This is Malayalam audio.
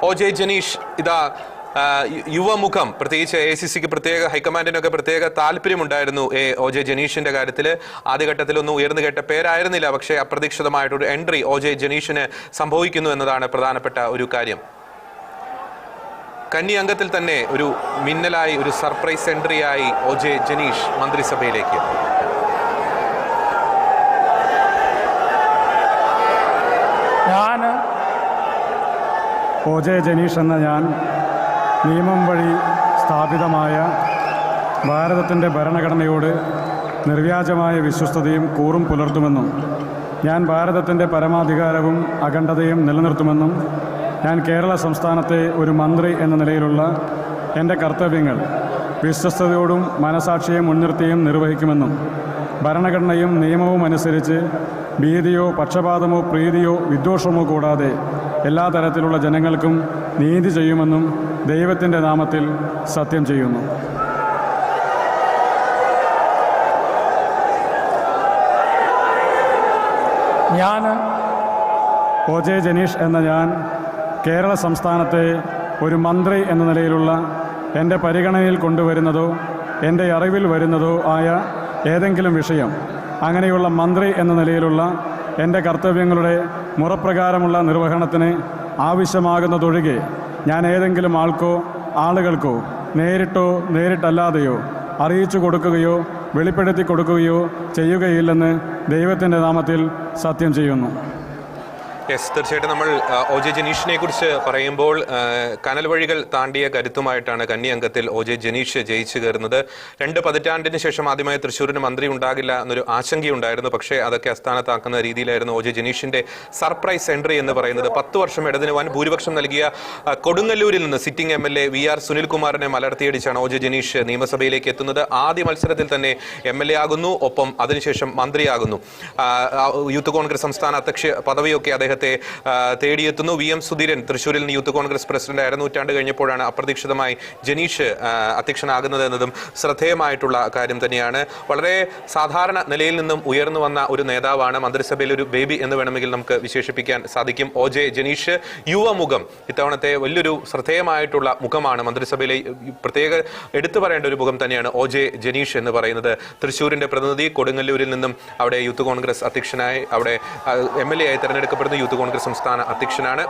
ഒ.ജെ. ജനീഷ് ഇതാ യുവമുഖം, പ്രത്യേകിച്ച് AICCക്ക് പ്രത്യേക ഹൈക്കമാൻഡിനൊക്കെ പ്രത്യേക താല്പര്യമുണ്ടായിരുന്നു ഒ.ജെ. ജനീഷിന്റെ കാര്യത്തിൽ. ആദ്യഘട്ടത്തിലൊന്നും ഉയർന്നു കേട്ട പേരായിരുന്നില്ല. പക്ഷേ അപ്രതീക്ഷിതമായിട്ടൊരു എൻട്രി ഒ.ജെ. ജനീഷിന് സംഭവിക്കുന്നു എന്നതാണ് പ്രധാനപ്പെട്ട ഒരു കാര്യം. കന്നി അംഗത്തിൽ തന്നെ ഒരു മിന്നലായി, ഒരു സർപ്രൈസ് എൻട്രിയായി ഒ.ജെ. ജനീഷ് മന്ത്രിസഭയിലേക്ക്. ഒ.ജെ. ജനീഷ് എന്ന ഞാൻ നിയമം വഴി സ്ഥാപിതമായ ഭാരതത്തിൻ്റെ ഭരണഘടനയോട് നിർവ്യാജമായ വിശ്വസ്തതയും കൂറും പുലർത്തുമെന്നും ഞാൻ ഭാരതത്തിൻ്റെ പരമാധികാരവും അഖണ്ഡതയും നിലനിർത്തുമെന്നും ഞാൻ കേരള സംസ്ഥാനത്തെ ഒരു മന്ത്രി എന്ന നിലയിലുള്ള എൻ്റെ കർത്തവ്യങ്ങൾ വിശ്വസ്തയോടും മനസാക്ഷിയെ മുൻനിർത്തിയും നിർവഹിക്കുമെന്നും ഭരണഘടനയും നിയമവും അനുസരിച്ച് ഭീതിയോ പക്ഷപാതമോ പ്രീതിയോ വിദ്വേഷമോ കൂടാതെ എല്ലാ തരത്തിലുള്ള ജനങ്ങൾക്കും നീതി ചെയ്യുമെന്നും ദൈവത്തിൻ്റെ നാമത്തിൽ സത്യം ചെയ്യുന്നു. ഞാൻ ഒ.ജെ. ജനീഷ് എന്ന ഞാൻ കേരള സംസ്ഥാനത്തെ ഒരു മന്ത്രി എന്ന നിലയിലുള്ള എൻ്റെ പരിഗണനയിൽ കൊണ്ടുവരുന്നതോ എൻ്റെ അറിവിൽ വരുന്നതോ ആയ ഏതെങ്കിലും വിഷയം, അങ്ങനെയുള്ള മന്ത്രി എന്ന നിലയിലുള്ള എൻ്റെ കർത്തവ്യങ്ങളുടെ മുറപ്രകാരമുള്ള നിർവഹണത്തിന് ആവശ്യമാകുന്നതൊഴികെ ഞാൻ ഏതെങ്കിലും ആളുകൾക്കോ നേരിട്ടോ നേരിട്ടല്ലാതെയോ അറിയിച്ചു കൊടുക്കുകയോ വെളിപ്പെടുത്തി കൊടുക്കുകയോ ചെയ്യുകയില്ലെന്ന് ദൈവത്തിൻ്റെ നാമത്തിൽ സത്യം ചെയ്യുന്നു. തീർച്ചയായിട്ടും നമ്മൾ ഒ.ജെ. ജനീഷിനെ കുറിച്ച് പറയുമ്പോൾ കനൽ വഴികൾ താണ്ടിയ കരുത്തുമായിട്ടാണ് കന്നി അംഗത്തിൽ ഒ.ജെ. ജനീഷ് ജയിച്ചു കയറുന്നത്. 2 പതിറ്റാണ്ടിന് ശേഷം ആദ്യമായി തൃശ്ശൂരിന് മന്ത്രി ഉണ്ടാകില്ല എന്നൊരു ആശങ്കയുണ്ടായിരുന്നു. പക്ഷേ അതൊക്കെ അസ്ഥാനത്താക്കുന്ന രീതിയിലായിരുന്നു ഒ.ജെ. ജനീഷിന്റെ സർപ്രൈസ് എൻട്രി എന്ന് പറയുന്നത്. 10 വർഷം ഇടതിന് വൻ ഭൂരിപക്ഷം നൽകിയ കൊടുങ്ങല്ലൂരിൽ നിന്ന് സിറ്റിംഗ് MLA VR സുനിൽകുമാറിനെ മലർത്തിയടിച്ചാണ് ഒ.ജെ. ജനീഷ് നിയമസഭയിലേക്ക് എത്തുന്നത്. ആദ്യ മത്സരത്തിൽ തന്നെ MLA ആകുന്നു, ഒപ്പം അതിനുശേഷം മന്ത്രിയാകുന്നു. യൂത്ത് കോൺഗ്രസ് സംസ്ഥാന അധ്യക്ഷ പദവിയൊക്കെ അദ്ദേഹത്തെ തേടിയെത്തുന്നു. VM സുധീരൻ തൃശ്ശൂരിൽ നിന്ന് യൂത്ത് കോൺഗ്രസ് പ്രസിഡന്റ് നൂറ്റാണ്ട് കഴിഞ്ഞപ്പോഴാണ് അപ്രതീക്ഷിതമായി ജനീഷ് അധ്യക്ഷനാകുന്നത് എന്നതും ശ്രദ്ധേയമായിട്ടുള്ള കാര്യം തന്നെയാണ്. വളരെ സാധാരണ നിലയിൽ നിന്നും ഉയർന്നു വന്ന ഒരു നേതാവാണ്. മന്ത്രിസഭയിൽ ഒരു ബേബി എന്ന് വേണമെങ്കിൽ നമുക്ക് വിശേഷിപ്പിക്കാൻ സാധിക്കും. ഒ.ജെ. ജനീഷ് യുവമുഖം, ഇത്തവണത്തെ വലിയൊരു ശ്രദ്ധേയമായിട്ടുള്ള മുഖമാണ്. മന്ത്രിസഭയിലെ പ്രത്യേക എടുത്തു പറയേണ്ട ഒരു മുഖം തന്നെയാണ് ഒ.ജെ. ജനീഷ് എന്ന് പറയുന്നത്. തൃശ്ശൂരിന്റെ പ്രതിനിധി, കൊടുങ്ങല്ലൂരിൽ നിന്നും അവിടെ യൂത്ത് കോൺഗ്രസ് അധ്യക്ഷനായി, അവിടെ MLA ആയി തെരഞ്ഞെടുക്കപ്പെടുന്ന യൂത്ത് കോൺഗ്രസ് സംസ്ഥാന അധ്യക്ഷനാണ്.